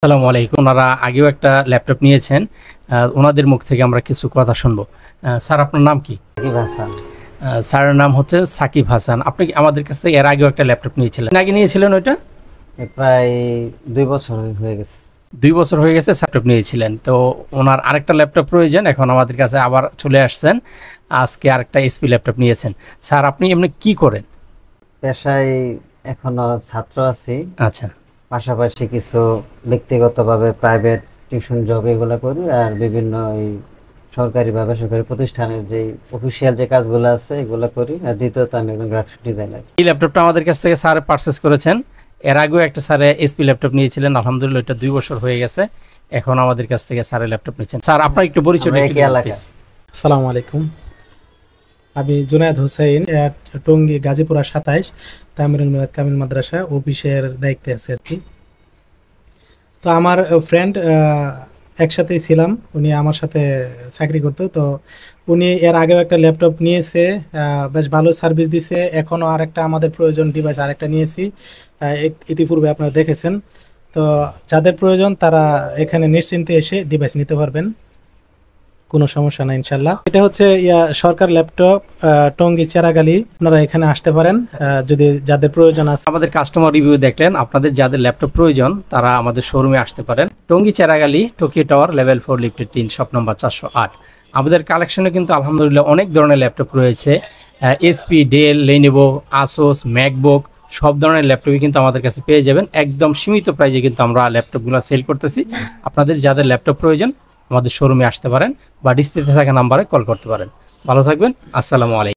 আসসালামু আলাইকুম। ওনারা আগেও একটা ল্যাপটপ নিয়েছেন, ওনাদের মুখ থেকে আমরা কিছু কথা শুনবো। স্যার, আপনার নাম কি? সাকিব হাসান। স্যারের নাম হচ্ছে সাকিব হাসান। আপনি কি আমাদের কাছ থেকে এর আগেও একটা ল্যাপটপ নিয়েছিলেন? আগে নিয়েছিলেন ওইটা? প্রায় 2 বছর হয়ে গেছে। 2 বছর হয়ে গেছে ল্যাপটপ নিয়েছিলেন। তো ওনার আরেকটা ল্যাপটপ প্রয়োজন, এখন আমাদের কাছে আবার চলে আসছেন। আজকে আরেকটা এসপি ল্যাপটপ নিয়েছেন। স্যার, আপনি এমনি কি করেন? পেশায় এখনো ছাত্র আছি, আচ্ছা। পাশাপাশি কিছু ব্যক্তিগতভাবে প্রাইভেট টিউশন জব এগুলো করি, আর বিভিন্ন এই সরকারি বা বেসরকারি প্রতিষ্ঠানের যে অফিসিয়াল যে কাজগুলো আছে এগুলো করি। আর দ্বিতীয়ত আমি একজন গ্রাফিক ডিজাইনার। এই ল্যাপটপটা আমাদের কাছ থেকে স্যার পারচেস করেছেন। এর আগেও একটা স্যারে এসপি ল্যাপটপ নিয়েছিলেন, আলহামদুলিল্লাহ এটা 2 বছর হয়ে গেছে। এখন আমাদের কাছ থেকে স্যারের ল্যাপটপ নিচ্ছেন। স্যার, আপনার একটু পরিচয় আমরা একটু একই দিন, এলাকা। please। আসসালামু আলাইকুম। আমি জুনায়েদ হোসেন, টঙ্গী গাজীপুরা 27 তামিরুল মিলাদ কামিল মাদ্রাসা অফিসের দায়িত্বে আছে আর কি। তো আমার ফ্রেন্ড একসাথেই ছিলাম, উনি আমার সাথে চাকরি করতো। তো উনি এর আগেও একটা ল্যাপটপ নিয়েছে, বেশ ভালো সার্ভিস দিছে। এখনও আরেকটা আমাদের প্রয়োজন ডিভাইস আরেকটা নিয়েছি, ইতিপূর্বে আপনারা দেখেছেন। তো যাদের প্রয়োজন তারা এখানে নিশ্চিন্তে এসে ডিভাইস নিতে পারবেন, কোনো সমস্যা নাই ইনশাল্লাহ। এটা হচ্ছে সরকার ল্যাপটপ, টঙ্গী চেরাগালি। আপনারা এখানে আসতে পারেন যদি যাদের প্রয়োজন আছে। আমাদের কাস্টমার রিভিউ দেখলেন, আপনাদের যাদের ল্যাপটপ প্রয়োজন তারা আমাদের শোরুমে আসতে পারেন। Tongi Cheragali, Tokyo tower, level 4, লিফটের 3, শপ নম্বর 408। আমাদের কালেকশনে কিন্তু আলহামদুলিল্লাহ অনেক ধরনের ল্যাপটপ রয়েছে। এসপি, ডেল, লেনোভো, আসোস, ম্যাকবুক সব ধরনের ল্যাপটপই কিন্তু আমাদের কাছে পেয়ে যাবেন। একদম সীমিত প্রাইজে কিন্তু আমরা ল্যাপটপগুলো সেল করতেছি। আপনাদের যাদের ল্যাপটপ প্রয়োজন আমাদের শোরুমে আসতে পারেন বা ডিসপ্লেতে থাকা নাম্বারে কল করতে পারেন। ভালো থাকবেন। আসসালামু আলাইকুম।